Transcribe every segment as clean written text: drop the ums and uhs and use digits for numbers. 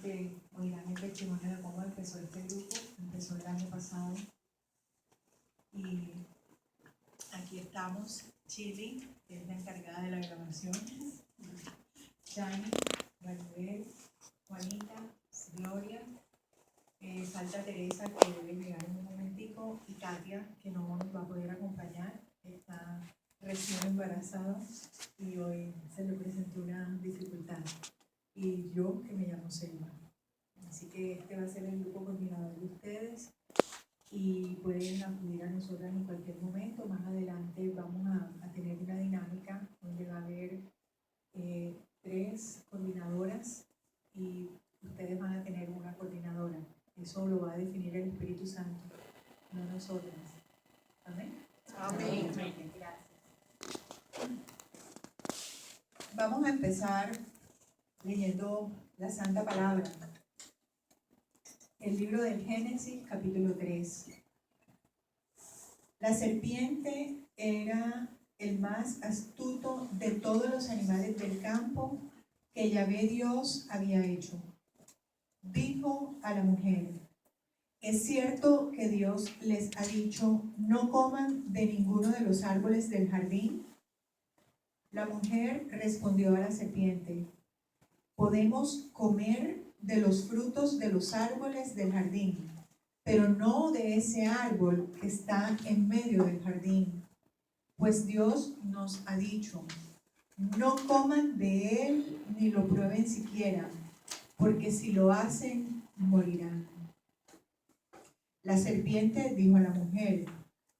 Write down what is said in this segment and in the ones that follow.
que oirán el testimonio de cómo empezó este grupo. Empezó el año pasado y aquí estamos. Chili, que es la encargada de la grabación, Dani, Manuel, Juanita, Gloria, falta Teresa, que debe llegar en un momentico, y Katia, que no nos va a poder acompañar, está recién embarazada y hoy se le presentó una dificultad. Y yo, que me llamo Selma. Así que este va a ser el grupo coordinador de ustedes y pueden acudir a nosotras en cualquier momento. Más adelante vamos a tener una dinámica donde va a haber 3 coordinadoras y ustedes van a tener una coordinadora. Eso lo va a definir el Espíritu Santo, no nosotras. ¿Amén? Amén. Gracias. Vamos a empezar leyendo la Santa Palabra. El libro del Génesis, capítulo 3. La serpiente era el más astuto de todos los animales del campo que Yahvé Dios había hecho. Dijo a la mujer: ¿es cierto que Dios les ha dicho, no coman de ninguno de los árboles del jardín? La mujer respondió a la serpiente: podemos comer de los frutos de los árboles del jardín, pero no de ese árbol que está en medio del jardín, pues Dios nos ha dicho, no coman de él ni lo prueben siquiera, porque si lo hacen, morirán. La serpiente dijo a la mujer: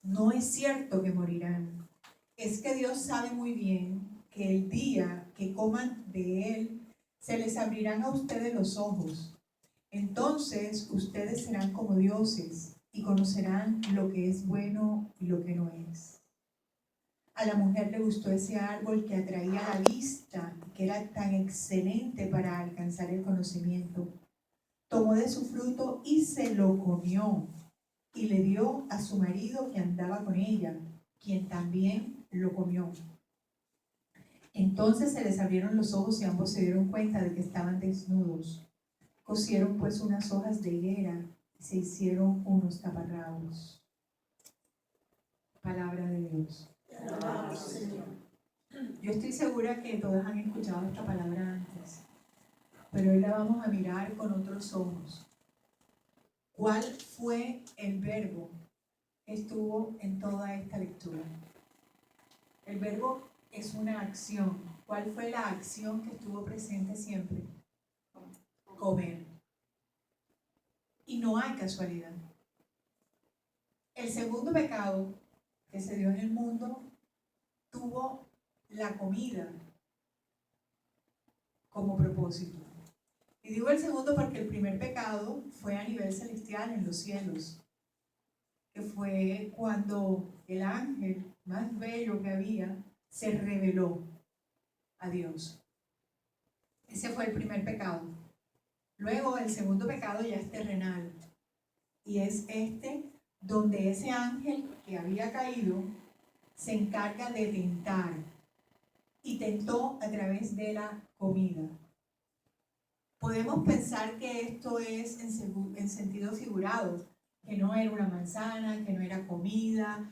no es cierto que morirán, es que Dios sabe muy bien que el día que coman de él, se les abrirán a ustedes los ojos. Entonces ustedes serán como dioses y conocerán lo que es bueno y lo que no es. A la mujer le gustó ese árbol que atraía la vista, que era tan excelente para alcanzar el conocimiento. Tomó de su fruto y se lo comió, y le dio a su marido que andaba con ella, quien también lo comió. Entonces se les abrieron los ojos y ambos se dieron cuenta de que estaban desnudos. Cosieron pues unas hojas de higuera y se hicieron unos taparrabos. Palabra de Dios. Yo estoy segura que todas han escuchado esta palabra antes, pero hoy la vamos a mirar con otros ojos. ¿Cuál fue el verbo que estuvo en toda esta lectura? El verbo es una acción. ¿Cuál fue la acción que estuvo presente siempre? Comer. Y no hay casualidad. El segundo pecado que se dio en el mundo tuvo la comida como propósito. Y digo el segundo porque el primer pecado fue a nivel celestial en los cielos, que fue cuando el ángel más bello que había se reveló a Dios. Ese fue el primer pecado. Luego el segundo pecado ya es terrenal, y es donde ese ángel que había caído se encarga de tentar, y tentó a través de la comida. Podemos pensar que esto es en sentido figurado, que no era una manzana, que no era comida.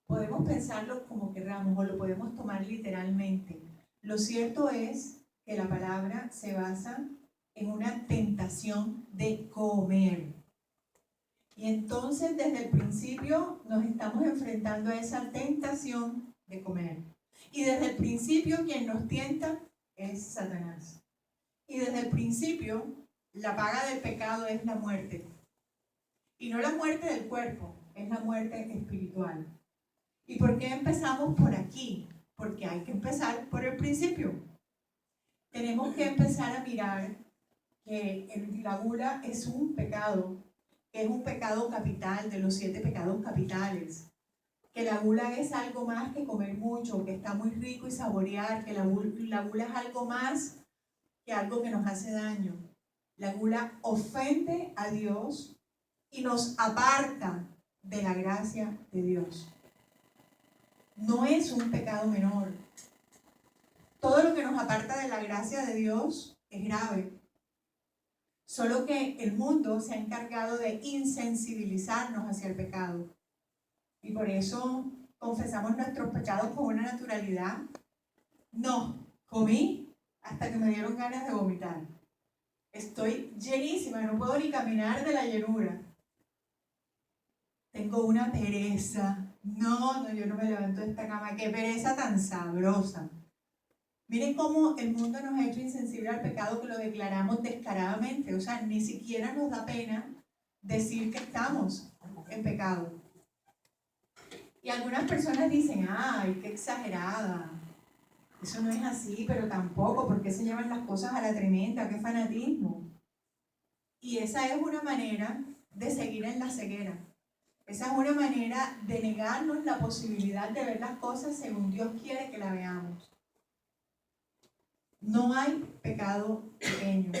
Podemos pensarlo como queramos o lo podemos tomar literalmente. Lo cierto es que la palabra se basa en una tentación de comer. Y entonces desde el principio nos estamos enfrentando a esa tentación de comer. Y desde el principio quien nos tienta es Satanás. Y desde el principio la paga del pecado es la muerte. Y no la muerte del cuerpo, es la muerte espiritual. ¿Y por qué empezamos por aquí? Porque hay que empezar por el principio. Tenemos que empezar a mirar que la gula es un pecado, que es un pecado capital de los 7 pecados capitales. Que la gula es algo más que comer mucho, que está muy rico y saborear, que la gula es algo más que algo que nos hace daño. La gula ofende a Dios y nos aparta de la gracia de Dios. No es un pecado menor. Todo lo que nos aparta de la gracia de Dios es grave. Solo que el mundo se ha encargado de insensibilizarnos hacia el pecado. Y por eso confesamos nuestros pecados con una naturalidad. No, comí hasta que me dieron ganas de vomitar. Estoy llenísima, no puedo ni caminar de la llenura. Tengo una pereza. No, yo no me levanto de esta cama. Qué pereza tan sabrosa. Miren cómo el mundo nos ha hecho insensible al pecado, que lo declaramos descaradamente. O sea, ni siquiera nos da pena decir que estamos en pecado. Y algunas personas dicen, ay, qué exagerada. Eso no es así, pero tampoco, porque se llevan las cosas a la tremenda, qué fanatismo. Y esa es una manera de seguir en la ceguera. Esa es una manera de negarnos la posibilidad de ver las cosas según Dios quiere que la veamos. No hay pecado pequeño.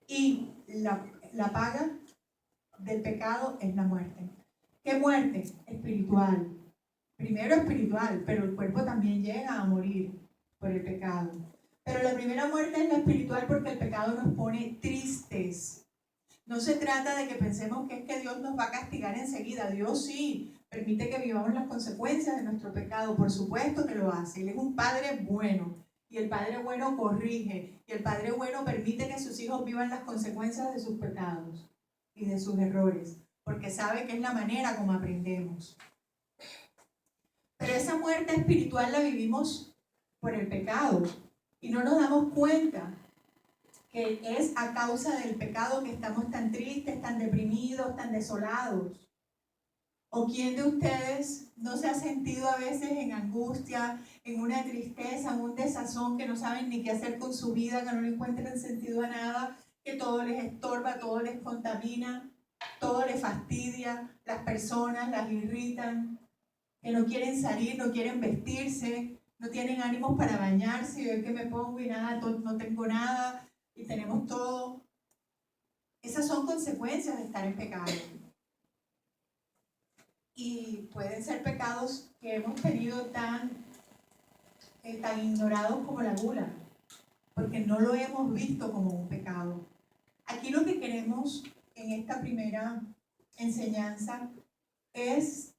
Y la paga del pecado es la muerte. ¿Qué muerte? Espiritual. Primero espiritual, pero el cuerpo también llega a morir por el pecado. Pero la primera muerte es la espiritual porque el pecado nos pone tristes. No se trata de que pensemos que es que Dios nos va a castigar enseguida. Dios sí permite que vivamos las consecuencias de nuestro pecado. Por supuesto que lo hace. Él es un Padre bueno. Y el Padre bueno corrige. Y el Padre bueno permite que sus hijos vivan las consecuencias de sus pecados y de sus errores. Porque sabe que es la manera como aprendemos. Pero esa muerte espiritual la vivimos por el pecado. Y no nos damos cuenta que es a causa del pecado que estamos tan tristes, tan deprimidos, tan desolados. ¿O quién de ustedes no se ha sentido a veces en angustia, en una tristeza, en un desazón, que no saben ni qué hacer con su vida, que no le encuentran sentido a nada, que todo les estorba, todo les contamina, todo les fastidia, las personas las irritan, que no quieren salir, no quieren vestirse, no tienen ánimos para bañarse, y hoy que me pongo y nada, no tengo nada, y tenemos todo? Esas son consecuencias de estar en pecado. Y pueden ser pecados que hemos tenido tan ignorados como la gula, porque no lo hemos visto como un pecado. Aquí lo que queremos en esta primera enseñanza es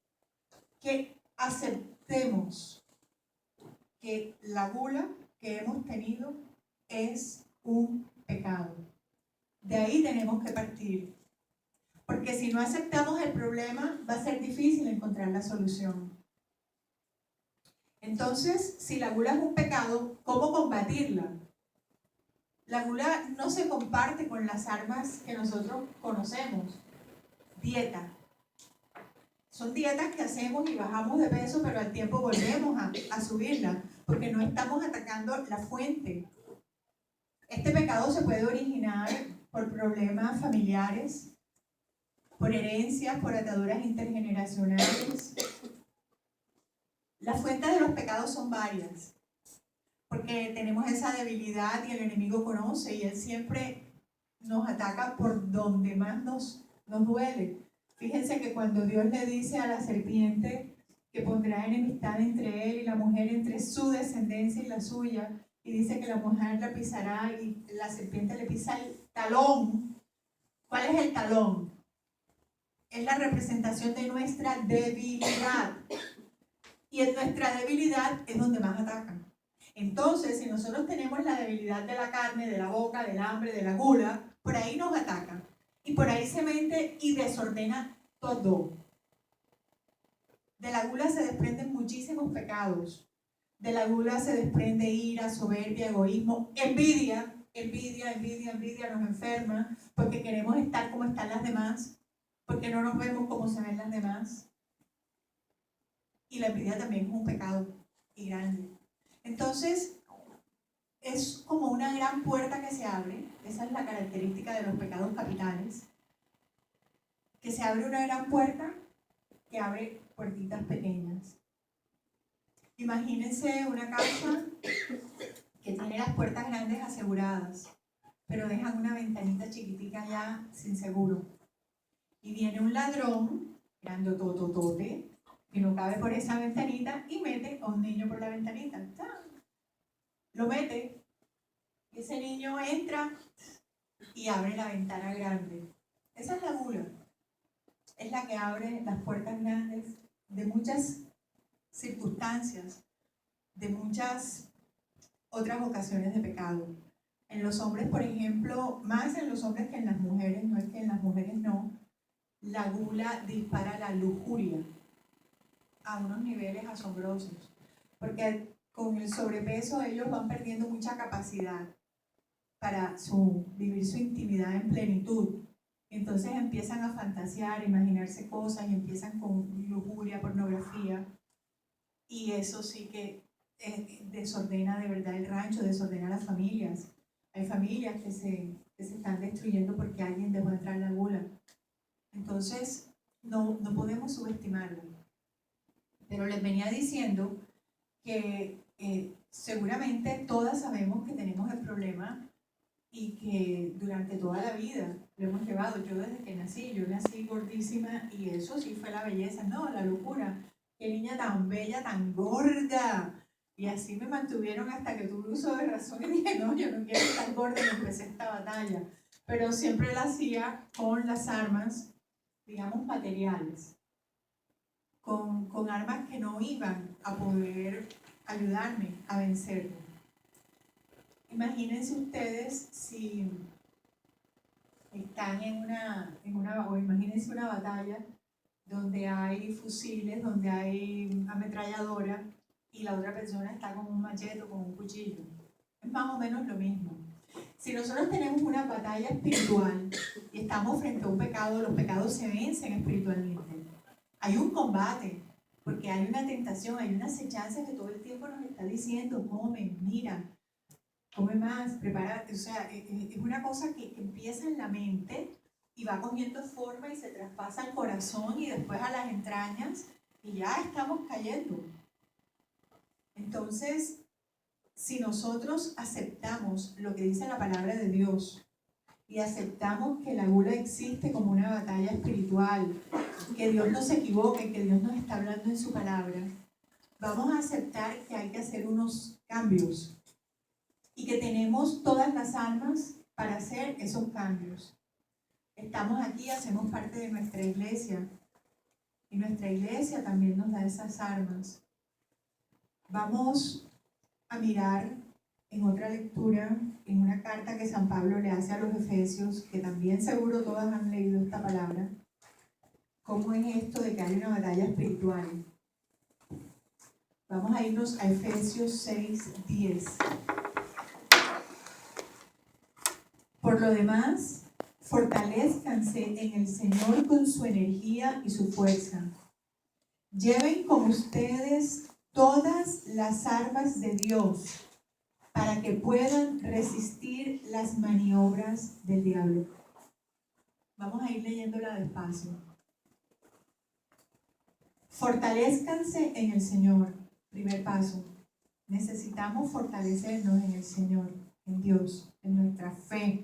que aceptemos que la gula que hemos tenido es un pecado. De ahí tenemos que partir. Porque si no aceptamos el problema, va a ser difícil encontrar la solución. Entonces, si la gula es un pecado, ¿cómo combatirla? La gula no se comparte con las armas que nosotros conocemos. Dieta. Son dietas que hacemos y bajamos de peso, pero al tiempo volvemos a subirla, porque no estamos atacando la fuente. Este pecado se puede originar por problemas familiares, por herencias, por ataduras intergeneracionales. Las fuentes de los pecados son varias, porque tenemos esa debilidad y el enemigo conoce y él siempre nos ataca por donde más nos duele. Fíjense que cuando Dios le dice a la serpiente que pondrá enemistad entre él y la mujer, entre su descendencia y la suya, y dice que la mujer la pisará y la serpiente le pisa el talón. ¿Cuál es el talón? Es la representación de nuestra debilidad. Y en nuestra debilidad es donde más atacan. Entonces, si nosotros tenemos la debilidad de la carne, de la boca, del hambre, de la gula, por ahí nos atacan. Y por ahí se mete y desordena todo. De la gula se desprenden muchísimos pecados. De la gula se desprende ira, soberbia, egoísmo, envidia. Envidia nos enferma porque queremos estar como están las demás, porque no nos vemos como se ven las demás. Y la envidia también es un pecado y grande. Entonces, es como una gran puerta que se abre. Esa es la característica de los pecados capitales. Que se abre una gran puerta que abre puertitas pequeñas. Imagínense una casa que tiene las puertas grandes aseguradas, pero dejan una ventanita chiquitica ya sin seguro. Y viene un ladrón, grandotototote, que no cabe por esa ventanita y mete a un niño por la ventanita. Lo mete. Y ese niño entra y abre la ventana grande. Esa es la gula. Es la que abre las puertas grandes de muchas circunstancias, de muchas otras ocasiones de pecado. En los hombres, por ejemplo, más en los hombres que en las mujeres, no es que en las mujeres no, la gula dispara la lujuria a unos niveles asombrosos, porque con el sobrepeso ellos van perdiendo mucha capacidad para vivir su intimidad en plenitud. Entonces empiezan a fantasear, a imaginarse cosas y empiezan con lujuria, pornografía, y eso sí que desordena de verdad el rancho, desordena las familias. Hay familias que se están destruyendo porque alguien dejó entrar la gula. Entonces, no podemos subestimarlo. Pero les venía diciendo que seguramente todas sabemos que tenemos el problema y que durante toda la vida lo hemos llevado. Yo desde que nací, yo nací gordísima y eso sí fue la belleza, no, la locura. Qué niña tan bella, tan gorda. Y así me mantuvieron hasta que tuve uso de razón y dije, no, yo no quiero estar gorda, y empecé esta batalla. Pero siempre la hacía con las armas, digamos, materiales. Con armas que no iban a poder ayudarme a vencerlo. Imagínense ustedes si están o imagínense una batalla donde hay fusiles, donde hay ametralladora y la otra persona está con un machete o con un cuchillo. Es más o menos lo mismo. Si nosotros tenemos una batalla espiritual y estamos frente a un pecado, los pecados se vencen espiritualmente. Hay un combate, porque hay una tentación, hay una acechanza que todo el tiempo nos está diciendo, come, mira, come más, prepárate. O sea, es una cosa que empieza en la mente y va cogiendo forma y se traspasa al corazón y después a las entrañas y ya estamos cayendo. Entonces, si nosotros aceptamos lo que dice la palabra de Dios y aceptamos que la gula existe como una batalla espiritual, que Dios no se equivoque, que Dios nos está hablando en su palabra, vamos a aceptar que hay que hacer unos cambios y que tenemos todas las armas para hacer esos cambios. Estamos aquí, hacemos parte de nuestra iglesia y nuestra iglesia también nos da esas armas. Vamos a mirar en otra lectura, en una carta que San Pablo le hace a los Efesios, que también seguro todas han leído esta palabra, cómo es esto de que hay una batalla espiritual. Vamos a irnos a Efesios 6:10. Por lo demás, fortalézcanse en el Señor con su energía y su fuerza. Lleven con ustedes todas las armas de Dios para que puedan resistir las maniobras del diablo. Vamos a ir leyéndola despacio. Fortalézcanse en el Señor. Primer paso. Necesitamos fortalecernos en el Señor, en Dios, en nuestra fe,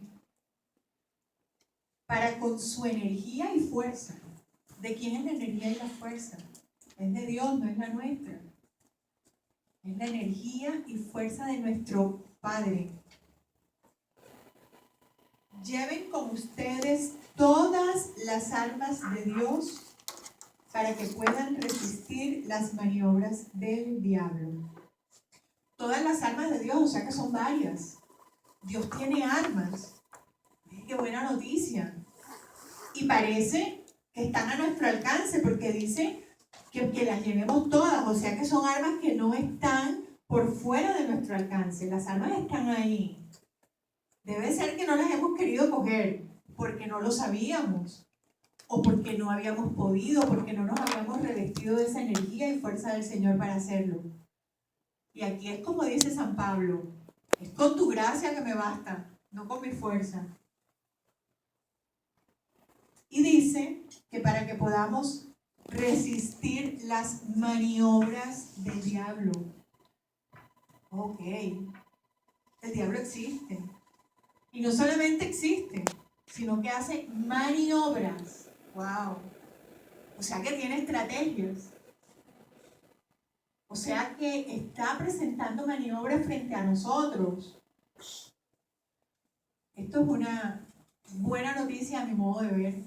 para con su energía y fuerza. ¿De quién es la energía y la fuerza? Es de Dios, no es la nuestra. Es la energía y fuerza de nuestro Padre. Lleven con ustedes todas las armas de Dios para que puedan resistir las maniobras del diablo. Todas las armas de Dios, o sea que son varias. Dios tiene armas. ¡Qué buena noticia! Y parece que están a nuestro alcance porque dice que las llevemos todas, o sea que son armas que no están por fuera de nuestro alcance. Las armas están ahí. Debe ser que no las hemos querido coger porque no lo sabíamos o porque no habíamos podido, porque no nos habíamos revestido de esa energía y fuerza del Señor para hacerlo. Y aquí es como dice San Pablo, es con tu gracia que me basta, no con mi fuerza. Y dice que para que podamos resistir las maniobras del diablo. Ok, el diablo existe. Y no solamente existe, sino que hace maniobras. ¡Wow! O sea que tiene estrategias. O sea que está presentando maniobras frente a nosotros. Esto es buena noticia a mi modo de ver,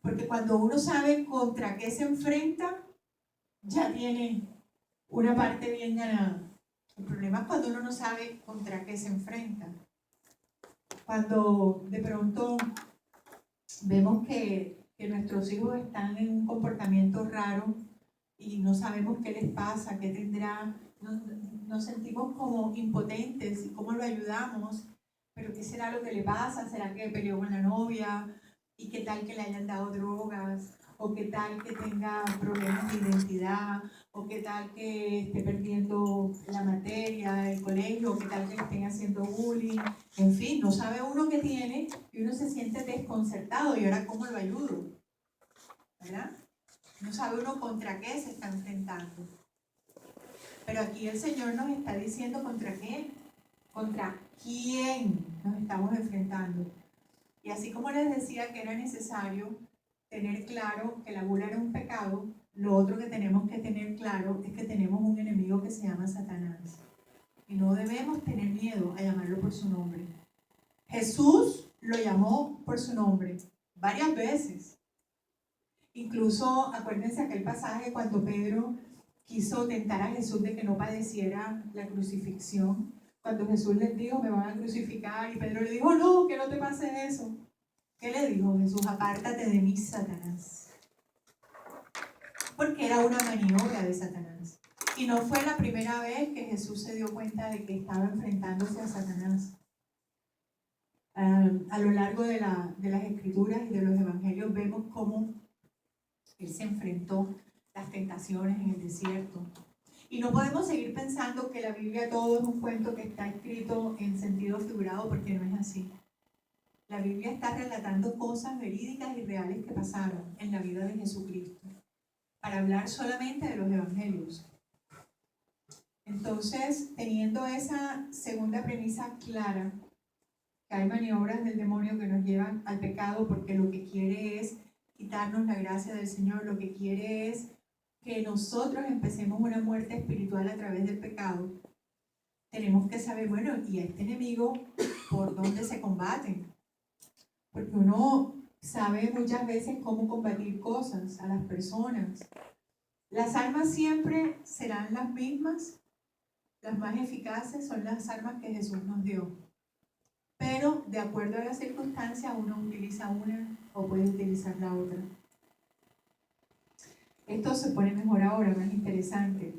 porque cuando uno sabe contra qué se enfrenta, ya tiene una parte bien ganada. El problema es cuando uno no sabe contra qué se enfrenta. Cuando de pronto vemos que nuestros hijos están en un comportamiento raro y no sabemos qué les pasa, qué tendrá, nos sentimos como impotentes y cómo lo ayudamos, pero ¿qué será lo que le pasa? ¿Será que peleó con la novia? ¿Y qué tal que le hayan dado drogas? ¿O qué tal que tenga problemas de identidad? ¿O qué tal que esté perdiendo la materia, el colegio? ¿O qué tal que le estén haciendo bullying? En fin, no sabe uno qué tiene y uno se siente desconcertado. ¿Y ahora cómo lo ayudo? ¿Verdad? No sabe uno contra qué se está enfrentando. Pero aquí el Señor nos está diciendo contra qué, contra quién nos estamos enfrentando. Y así como les decía que era necesario tener claro que la gula era un pecado, lo otro que tenemos que tener claro es que tenemos un enemigo que se llama Satanás. Y no debemos tener miedo a llamarlo por su nombre. Jesús lo llamó por su nombre varias veces. Incluso acuérdense aquel pasaje cuando Pedro quiso tentar a Jesús de que no padeciera la crucifixión. Cuando Jesús les dijo, me van a crucificar, y Pedro le dijo, no, que no te pase eso. ¿Qué le dijo Jesús? Apártate de mí, Satanás. Porque era una maniobra de Satanás. Y no fue la primera vez que Jesús se dio cuenta de que estaba enfrentándose a Satanás. A lo largo de las escrituras y de los evangelios vemos cómo él se enfrentó las tentaciones en el desierto. Y no podemos seguir pensando que la Biblia todo es un cuento que está escrito en sentido figurado, porque no es así. La Biblia está relatando cosas verídicas y reales que pasaron en la vida de Jesucristo, para hablar solamente de los evangelios. Entonces, teniendo esa segunda premisa clara, que hay maniobras del demonio que nos llevan al pecado, porque lo que quiere es quitarnos la gracia del Señor, lo que quiere es que nosotros empecemos una muerte espiritual a través del pecado. Tenemos que saber, bueno, ¿y a este enemigo por dónde se combate? Porque uno sabe muchas veces cómo combatir cosas a las personas. Las armas siempre serán las mismas, las más eficaces son las armas que Jesús nos dio. Pero de acuerdo a la circunstancia, uno utiliza una o puede utilizar la otra. Esto se pone mejor ahora, más interesante.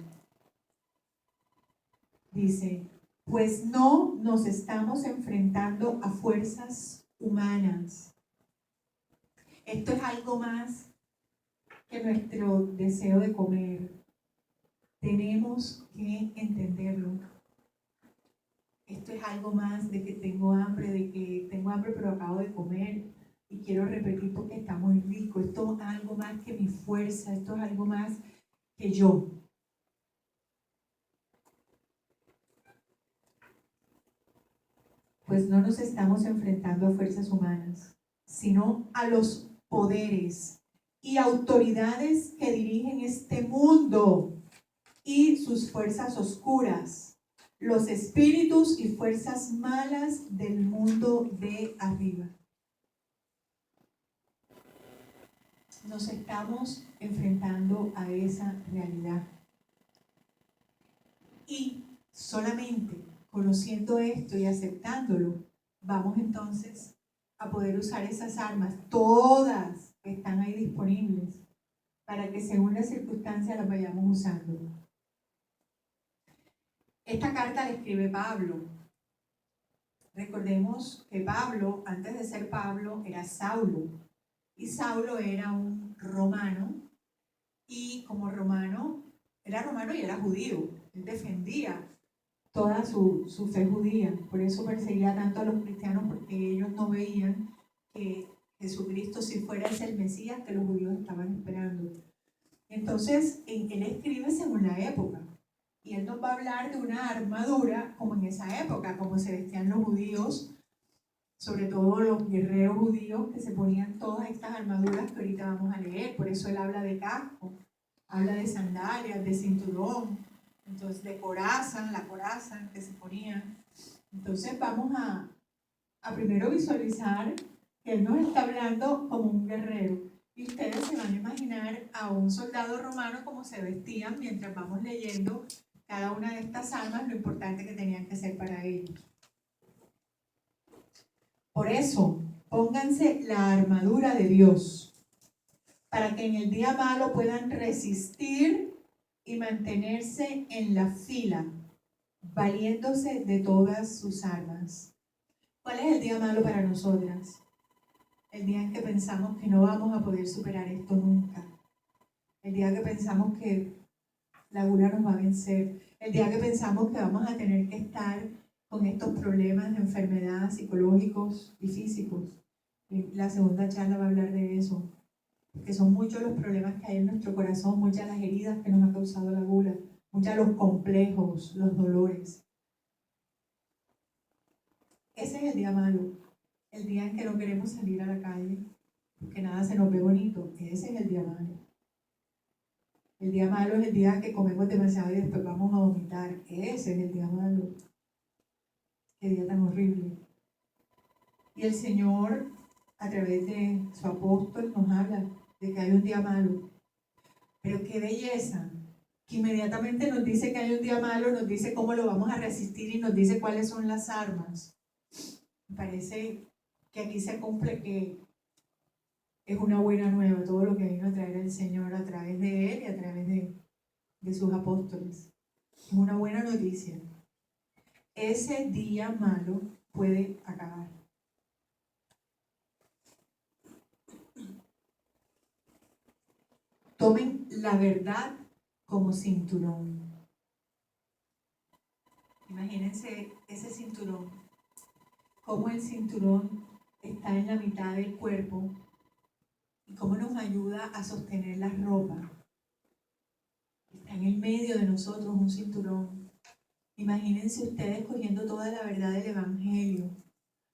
Dice, pues no nos estamos enfrentando a fuerzas humanas. Esto es algo más que nuestro deseo de comer. Tenemos que entenderlo. Esto es algo más de que tengo hambre, pero acabo de comer y quiero repetir porque está muy rico. Esto es algo más que mi fuerza, esto es algo más que yo. Pues no nos estamos enfrentando a fuerzas humanas, sino a los poderes y autoridades que dirigen este mundo y sus fuerzas oscuras, los espíritus y fuerzas malas del mundo de arriba. Nos estamos enfrentando a esa realidad. Y solamente conociendo esto y aceptándolo, vamos entonces a poder usar esas armas, todas que están ahí disponibles, para que según las circunstancias las vayamos usando. Esta carta la escribe Pablo. Recordemos que Pablo, antes de ser Pablo, era Saulo. Y Saulo era un romano. Y como romano, era romano y era judío. Él defendía toda su fe judía. Por eso perseguía tanto a los cristianos, porque ellos no veían que Jesucristo, si fuera ese el Mesías que los judíos estaban esperando. Entonces, él escribe según la época. Y él nos va a hablar de una armadura como en esa época, como se vestían los judíos, sobre todo los guerreros judíos que se ponían todas estas armaduras que ahorita vamos a leer. Por eso él habla de casco, habla de sandalias, de cinturón, entonces de coraza, la coraza que se ponía. Entonces vamos a primero visualizar que Él nos está hablando como un guerrero. Y ustedes se van a imaginar a un soldado romano como se vestían mientras vamos leyendo cada una de estas armas, lo importante que tenían que ser para ellos. Por eso, pónganse la armadura de Dios, para que en el día malo puedan resistir y mantenerse en la fila, valiéndose de todas sus armas. ¿Cuál es el día malo para nosotras? El día en que pensamos que no vamos a poder superar esto nunca. El día que pensamos que la gula nos va a vencer. El día que pensamos que vamos a tener que estar con estos problemas de enfermedad psicológicos y físicos. Y la segunda charla va a hablar de eso. Que son muchos los problemas que hay en nuestro corazón, muchas las heridas que nos ha causado la gula, muchos los complejos, los dolores. Ese es el día malo, el día en que no queremos salir a la calle, porque nada se nos ve bonito. Ese es el día malo. El día malo es el día que comemos demasiado y después vamos a vomitar. Ese es el día malo. Qué día tan horrible. Y el Señor, a través de su apóstol, nos habla de que hay un día malo. Pero qué belleza, que inmediatamente nos dice que hay un día malo, nos dice cómo lo vamos a resistir y nos dice cuáles son las armas. Me parece que aquí se cumple que es una buena nueva todo lo que vino a traer el Señor a través de Él y a través de sus apóstoles. Es una buena noticia. Ese día malo puede acabar. Tomen la verdad como cinturón. Imagínense ese cinturón, cómo el cinturón está en la mitad del cuerpo y cómo nos ayuda a sostener la ropa. Está en el medio de nosotros un cinturón. Imagínense ustedes cogiendo toda la verdad del Evangelio,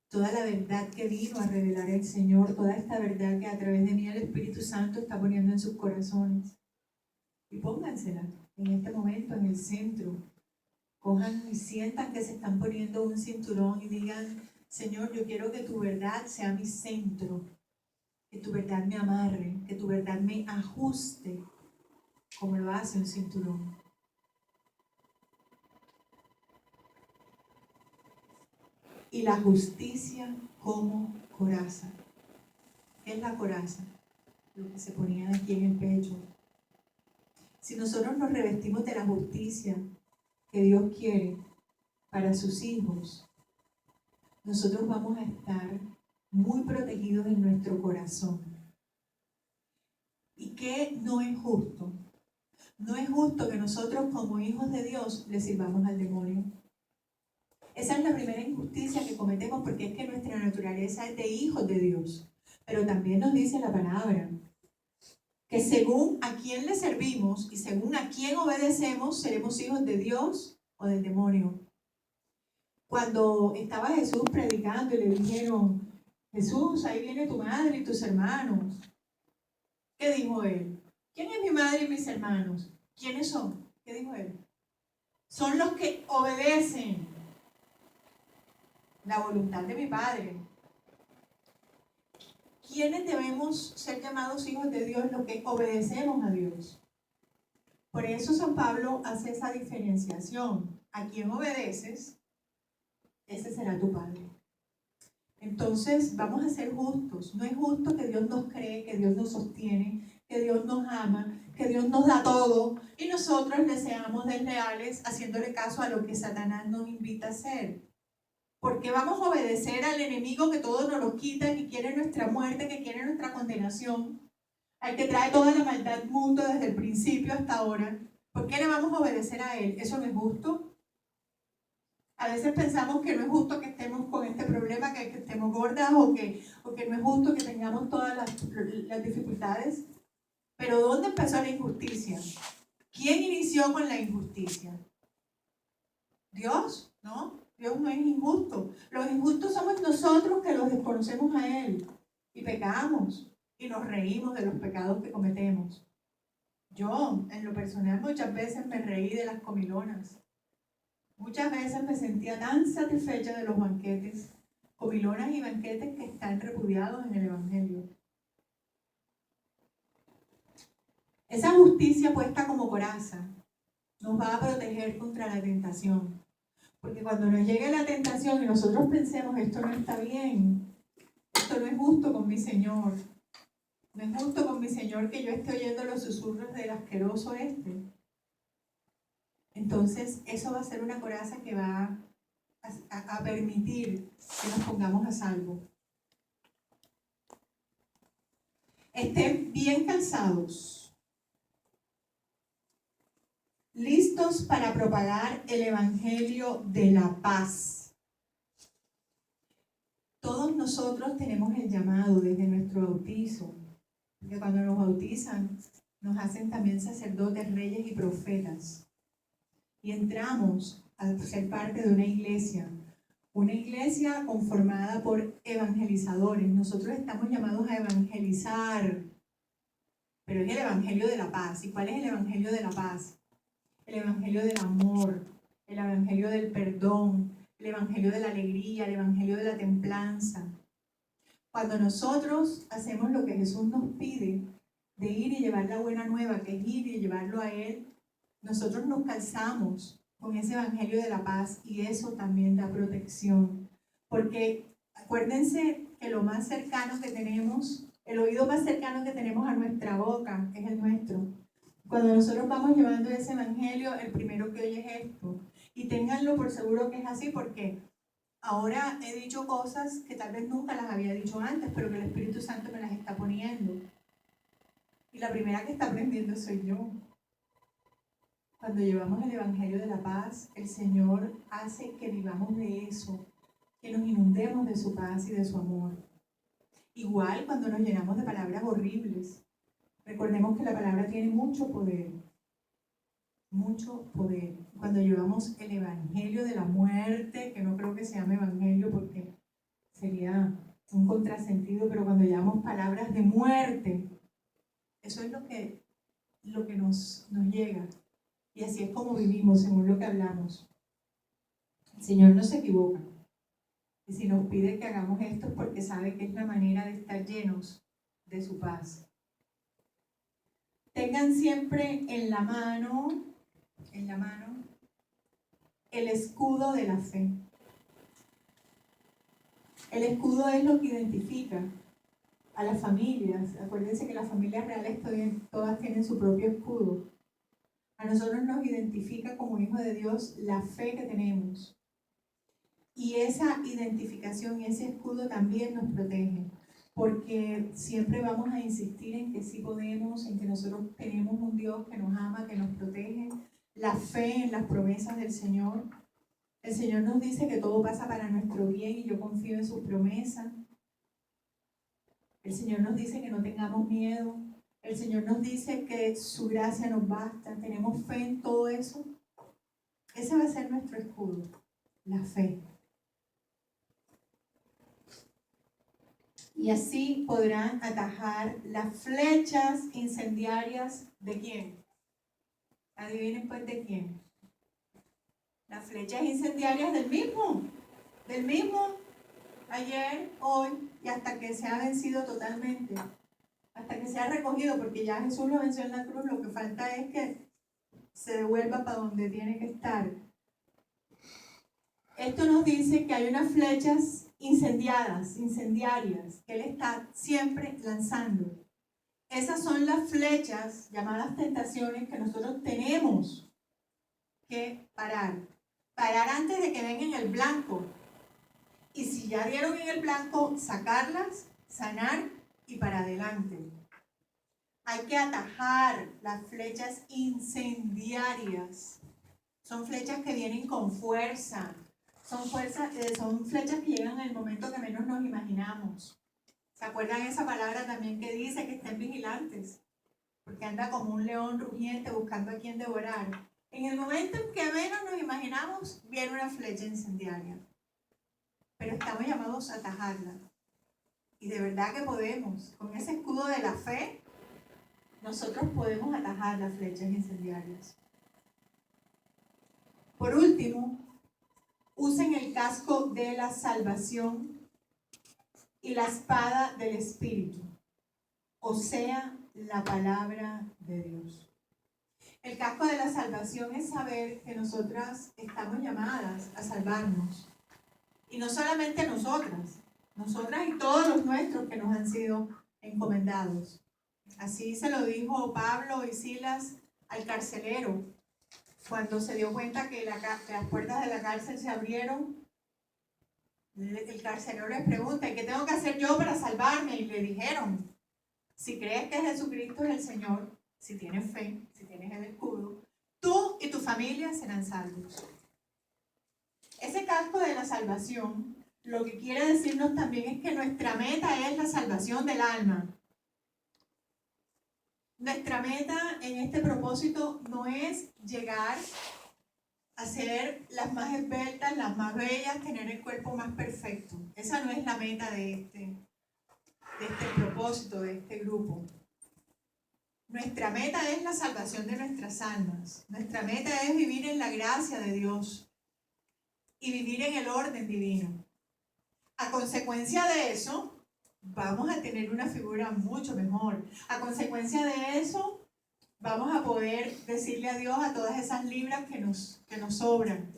toda la verdad que vino a revelar el Señor, toda esta verdad que a través de mí el Espíritu Santo está poniendo en sus corazones. Y póngansela en este momento en el centro. Cojan y sientan que se están poniendo un cinturón y digan: Señor, yo quiero que tu verdad sea mi centro, que tu verdad me amarre, que tu verdad me ajuste como lo hace un cinturón. Y la justicia como coraza. ¿Qué es la coraza? Lo que se ponía aquí en el pecho. Si nosotros nos revestimos de la justicia que Dios quiere para sus hijos, nosotros vamos a estar muy protegidos en nuestro corazón. ¿Y qué no es justo? No es justo que nosotros como hijos de Dios le sirvamos al demonio. Esa es la primera injusticia que cometemos, porque es que nuestra naturaleza es de hijos de Dios. Pero también nos dice la palabra que según a quién le servimos y según a quién obedecemos, seremos hijos de Dios o del demonio. Cuando estaba Jesús predicando y le dijeron: Jesús, ahí viene tu madre y tus hermanos. ¿Qué dijo él? ¿Quién es mi madre y mis hermanos? ¿Quiénes son? ¿Qué dijo él? Son los que obedecen la voluntad de mi Padre. ¿Quiénes debemos ser llamados hijos de Dios? Los que obedecemos a Dios. Por eso San Pablo hace esa diferenciación. A quien obedeces, ese será tu Padre. Entonces vamos a ser justos. No es justo que Dios nos cree, que Dios nos sostiene, que Dios nos ama, que Dios nos da todo y nosotros le seamos desleales haciéndole caso a lo que Satanás nos invita a hacer. ¿Por qué vamos a obedecer al enemigo que todo nos lo quita, que quiere nuestra muerte, que quiere nuestra condenación? Al que trae toda la maldad del mundo desde el principio hasta ahora. ¿Por qué le vamos a obedecer a él? ¿Eso no es justo? A veces pensamos que no es justo que estemos con este problema, que estemos gordas o que no es justo que tengamos todas las dificultades. Pero ¿dónde empezó la injusticia? ¿Quién inició con la injusticia? ¿Dios? ¿No? Dios no es injusto. Los injustos somos nosotros que los desconocemos a Él y pecamos y nos reímos de los pecados que cometemos. Yo, en lo personal, muchas veces me reí de las comilonas. Muchas veces me sentía tan satisfecha de los banquetes comilonas y banquetes que están repudiados en el Evangelio. Esa justicia puesta como coraza nos va a proteger contra la tentación. Porque cuando nos llegue la tentación y nosotros pensemos, esto no está bien, esto no es justo con mi Señor, no es justo con mi Señor que yo esté oyendo los susurros del asqueroso este. Entonces, eso va a ser una coraza que va a permitir que nos pongamos a salvo. Estén bien calzados, listos para propagar el Evangelio de la paz. Todos nosotros tenemos el llamado desde nuestro bautizo, porque cuando nos bautizan, nos hacen también sacerdotes, reyes y profetas. Y entramos a ser parte de una iglesia conformada por evangelizadores. Nosotros estamos llamados a evangelizar, pero es el Evangelio de la paz. ¿Y cuál es el Evangelio de la paz? El Evangelio del amor, el Evangelio del perdón, el Evangelio de la alegría, el Evangelio de la templanza. Cuando nosotros hacemos lo que Jesús nos pide, de ir y llevar la buena nueva, que es ir y llevarlo a Él, nosotros nos calzamos con ese Evangelio de la paz y eso también da protección. Porque acuérdense que lo más cercano que tenemos, el oído más cercano que tenemos a nuestra boca es el nuestro. Cuando nosotros vamos llevando ese Evangelio, el primero que oye es esto. Y ténganlo por seguro que es así, porque ahora he dicho cosas que tal vez nunca las había dicho antes, pero que el Espíritu Santo me las está poniendo. Y la primera que está aprendiendo soy yo. Cuando llevamos el Evangelio de la paz, el Señor hace que vivamos de eso, que nos inundemos de su paz y de su amor. Igual cuando nos llenamos de palabras horribles. Recordemos que la palabra tiene mucho poder. Mucho poder. Cuando llevamos el Evangelio de la muerte, que no creo que se llame Evangelio porque sería un contrasentido, pero cuando llevamos palabras de muerte, eso es lo que nos llega. Y así es como vivimos, según lo que hablamos. El Señor no se equivoca. Y si nos pide que hagamos esto es porque sabe que es la manera de estar llenos de su paz. Tengan siempre en la mano, el escudo de la fe. El escudo es lo que identifica a las familias. Acuérdense que las familias reales todas tienen su propio escudo. A nosotros nos identifica como hijos de Dios la fe que tenemos. Y esa identificación y ese escudo también nos protege. Porque siempre vamos a insistir en que sí podemos, en que nosotros tenemos un Dios que nos ama, que nos protege. La fe en las promesas del Señor. El Señor nos dice que todo pasa para nuestro bien y yo confío en sus promesas. El Señor nos dice que no tengamos miedo. El Señor nos dice que su gracia nos basta. Tenemos fe en todo eso. Ese va a ser nuestro escudo, la fe. Y así podrán atajar las flechas incendiarias ¿de quién? Adivinen pues de quién. Las flechas incendiarias del mismo, ayer, hoy y hasta que sea vencido totalmente, hasta que sea recogido, porque ya Jesús lo venció en la cruz, lo que falta es que se devuelva para donde tiene que estar. Esto nos dice que hay unas flechas incendiarias, que Él está siempre lanzando. Esas son las flechas llamadas tentaciones que nosotros tenemos que parar. Parar antes de que vengan el blanco. Y si ya dieron en el blanco, sacarlas, sanar y para adelante. Hay que atajar las flechas incendiarias. Son flechas que vienen con fuerza. Son flechas que llegan en el momento que menos nos imaginamos. ¿Se acuerdan esa palabra también que dice que estén vigilantes? Porque anda como un león rugiente buscando a quien devorar. En el momento en que menos nos imaginamos, viene una flecha incendiaria. Pero estamos llamados a atajarla. Y de verdad que podemos. Con ese escudo de la fe, nosotros podemos atajar las flechas incendiarias. Por último, usen el casco de la salvación y la espada del Espíritu, o sea, la palabra de Dios. El casco de la salvación es saber que nosotras estamos llamadas a salvarnos. Y no solamente nosotras y todos los nuestros que nos han sido encomendados. Así se lo dijo Pablo y Silas al carcelero, cuando se dio cuenta que las puertas de la cárcel se abrieron. El carcelero les pregunta: ¿qué tengo que hacer yo para salvarme? Y le dijeron: si crees que Jesucristo es el Señor, si tienes fe, si tienes el escudo, tú y tu familia serán salvos. Ese casco de la salvación lo que quiere decirnos también es que nuestra meta es la salvación del alma. Nuestra meta en este propósito no es llegar a ser las más esbeltas, las más bellas, tener el cuerpo más perfecto. Esa no es la meta de este propósito, de este grupo. Nuestra meta es la salvación de nuestras almas. Nuestra meta es vivir en la gracia de Dios y vivir en el orden divino. A consecuencia de eso, vamos a tener una figura mucho mejor. A consecuencia de eso, vamos a poder decirle adiós a todas esas libras que nos sobran.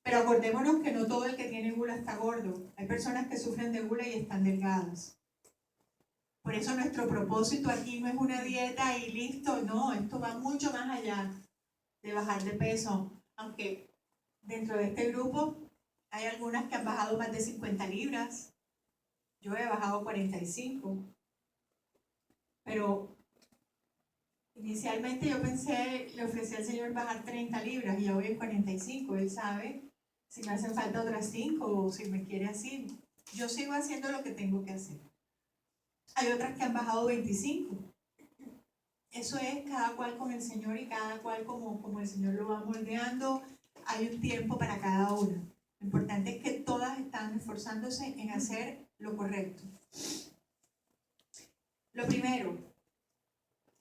Pero acordémonos que no todo el que tiene gula está gordo. Hay personas que sufren de gula y están delgadas. Por eso nuestro propósito aquí no es una dieta y listo, no, esto va mucho más allá de bajar de peso. Aunque dentro de este grupo hay algunas que han bajado más de 50 libras. Yo he bajado 45. Pero inicialmente yo pensé, le ofrecí al Señor bajar 30 libras y ya voy en 45. Él sabe si me hacen falta otras 5 o si me quiere así. Yo sigo haciendo lo que tengo que hacer. Hay otras que han bajado 25. Eso es cada cual con el Señor y cada cual como el Señor lo va moldeando. Hay un tiempo para cada una. Lo importante es que todas están esforzándose en hacer lo correcto. Lo primero,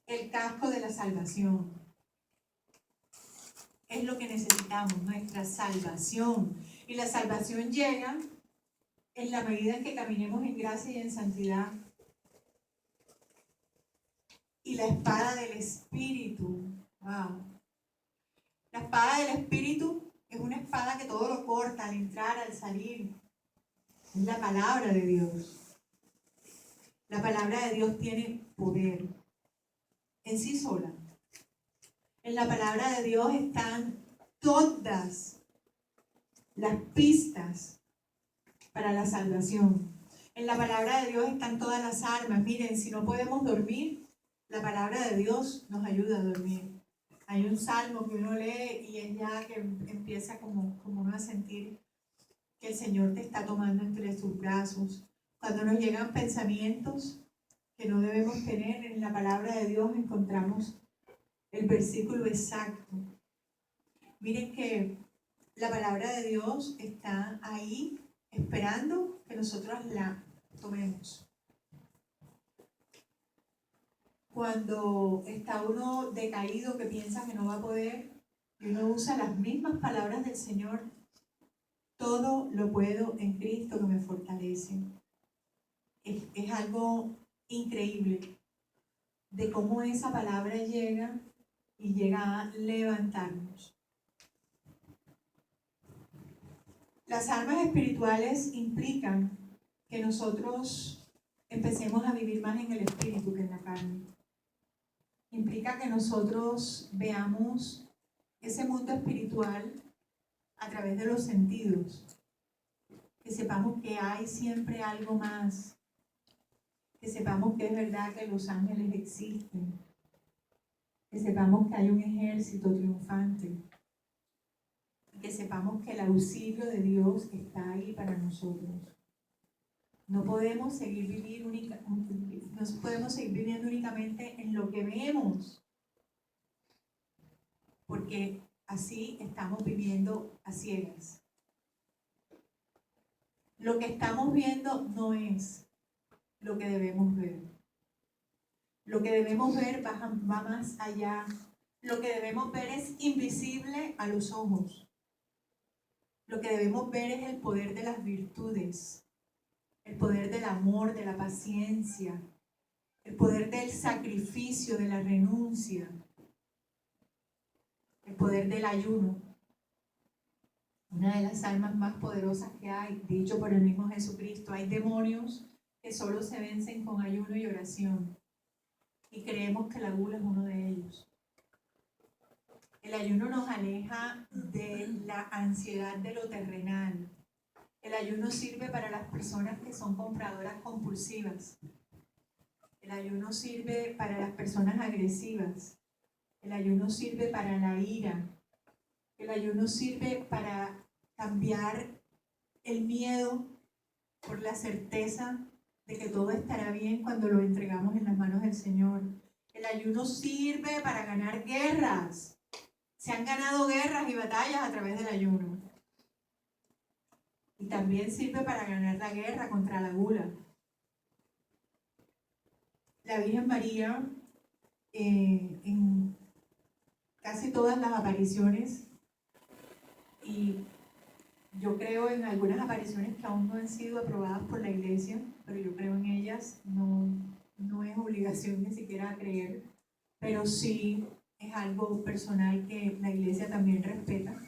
el casco de la salvación. Es lo que necesitamos, nuestra salvación. Y la salvación llega en la medida en que caminemos en gracia y en santidad. Y la espada del Espíritu. Wow. La espada del Espíritu es una espada que todo lo corta al entrar, al salir. Es la palabra de Dios. La palabra de Dios tiene poder en sí sola. En la palabra de Dios están todas las pistas para la salvación. En la palabra de Dios están todas las armas. Miren, si no podemos dormir, la palabra de Dios nos ayuda a dormir. Hay un salmo que uno lee y es ya que empieza como uno a sentir que el Señor te está tomando entre sus brazos. Cuando nos llegan pensamientos que no debemos tener, en la palabra de Dios encontramos el versículo exacto. Miren que la palabra de Dios está ahí esperando que nosotros la tomemos. Cuando está uno decaído que piensa que no va a poder, y uno usa las mismas palabras del Señor: todo lo puedo en Cristo que me fortalece. Es algo increíble de cómo esa palabra llega y llega a levantarnos. Las armas espirituales implican que nosotros empecemos a vivir más en el espíritu que en la carne. Implica que nosotros veamos ese mundo espiritual a través de los sentidos, que sepamos que hay siempre algo más, que sepamos que es verdad que los ángeles existen, que sepamos que hay un ejército triunfante, que sepamos que el auxilio de Dios está ahí para nosotros. No podemos seguir viviendo únicamente en lo que vemos, porque así estamos viviendo a ciegas. Lo que estamos viendo no es lo que debemos ver. Lo que debemos ver va más allá. Lo que debemos ver es invisible a los ojos. Lo que debemos ver es el poder de las virtudes. el poder del amor, de la paciencia, el poder del sacrificio, de la renuncia, el poder del ayuno. Una de las armas más poderosas que hay, dicho por el mismo Jesucristo. Hay demonios que solo se vencen con ayuno y oración. Y creemos que la gula es uno de ellos. El ayuno nos aleja de la ansiedad de lo terrenal. El ayuno sirve para las personas que son compradoras compulsivas. El ayuno sirve para las personas agresivas. El ayuno sirve para la ira. El ayuno sirve para cambiar el miedo por la certeza de que todo estará bien cuando lo entregamos en las manos del Señor. El ayuno sirve para ganar guerras. Se han ganado guerras y batallas a través del ayuno. Y también sirve para ganar la guerra contra la gula. La Virgen María, en casi todas las apariciones, y yo creo en algunas apariciones que aún no han sido aprobadas por la Iglesia, pero yo creo en ellas, no es obligación ni siquiera creer, pero sí es algo personal que la Iglesia también respeta.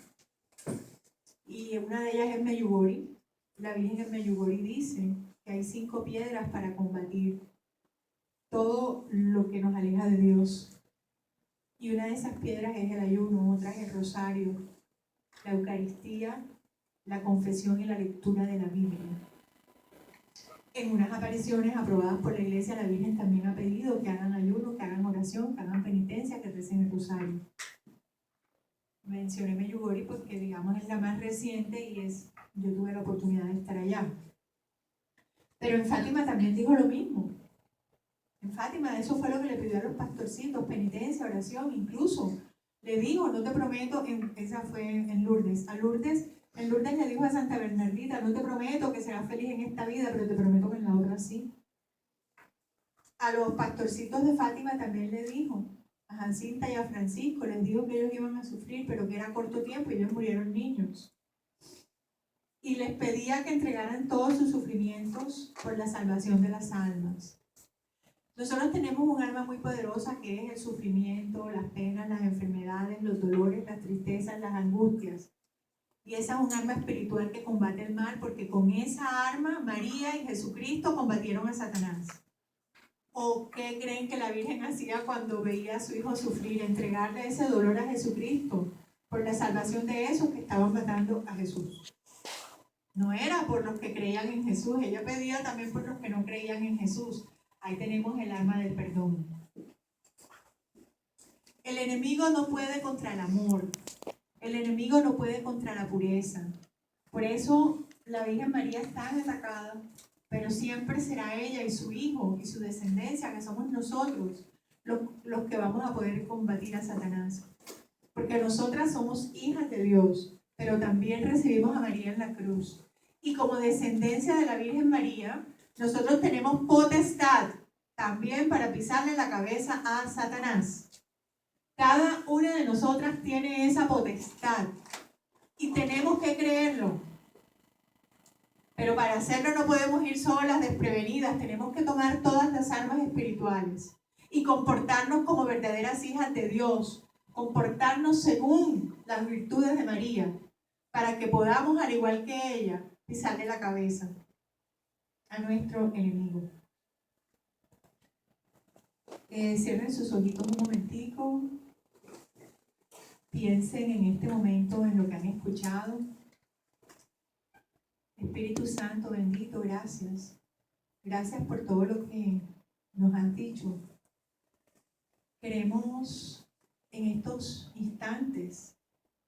Y una de ellas es Meyugori. La Virgen de Meyugori dice que hay 5 piedras para combatir todo lo que nos aleja de Dios. Y una de esas piedras es el ayuno, otra es el rosario, la Eucaristía, la confesión y la lectura de la Biblia. En unas apariciones aprobadas por la Iglesia, la Virgen también ha pedido que hagan ayuno, que hagan oración, que hagan penitencia, que recen el rosario. Mencioné Meyugori porque, digamos, es la más reciente y yo tuve la oportunidad de estar allá. Pero en Fátima también dijo lo mismo. En Fátima eso fue lo que le pidió a los pastorcitos, penitencia, oración, incluso le dijo, no te prometo, esa fue en Lourdes, en Lourdes le dijo a Santa Bernardita, no te prometo que serás feliz en esta vida, pero te prometo que en la otra sí. A los pastorcitos de Fátima también le dijo, a Jacinta y a Francisco, les dijo que ellos iban a sufrir, pero que era corto tiempo y ellos murieron niños. Y les pedía que entregaran todos sus sufrimientos por la salvación de las almas. Nosotros tenemos un arma muy poderosa que es el sufrimiento, las penas, las enfermedades, los dolores, las tristezas, las angustias. Y esa es un arma espiritual que combate el mal, porque con esa arma María y Jesucristo combatieron a Satanás. ¿O qué creen que la Virgen hacía cuando veía a su hijo sufrir? Entregarle ese dolor a Jesucristo por la salvación de esos que estaban matando a Jesús. No era por los que creían en Jesús, ella pedía también por los que no creían en Jesús. Ahí tenemos el arma del perdón. El enemigo no puede contra el amor. El enemigo no puede contra la pureza. Por eso la Virgen María es tan atacada, pero siempre será ella y su hijo y su descendencia, que somos nosotros, los que vamos a poder combatir a Satanás. Porque nosotras somos hijas de Dios, pero también recibimos a María en la cruz. Y como descendencia de la Virgen María, nosotros tenemos potestad también para pisarle la cabeza a Satanás. Cada una de nosotras tiene esa potestad y tenemos que creerlo. Pero para hacerlo no podemos ir solas, desprevenidas. Tenemos que tomar todas las armas espirituales y comportarnos como verdaderas hijas de Dios, comportarnos según las virtudes de María, para que podamos, al igual que ella, pisarle la cabeza a nuestro enemigo. Cierren sus ojitos un momentico. Piensen en este momento en lo que han escuchado. Espíritu Santo, bendito, gracias. Gracias por todo lo que nos han dicho. Queremos en estos instantes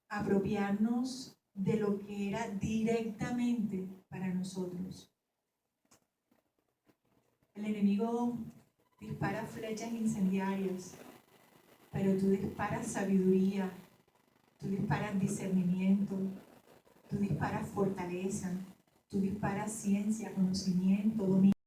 apropiarnos de lo que era directamente para nosotros. El enemigo dispara flechas incendiarias, pero tú disparas sabiduría, tú disparas discernimiento, tú disparas fortaleza, tú disparas ciencia, conocimiento, dominio.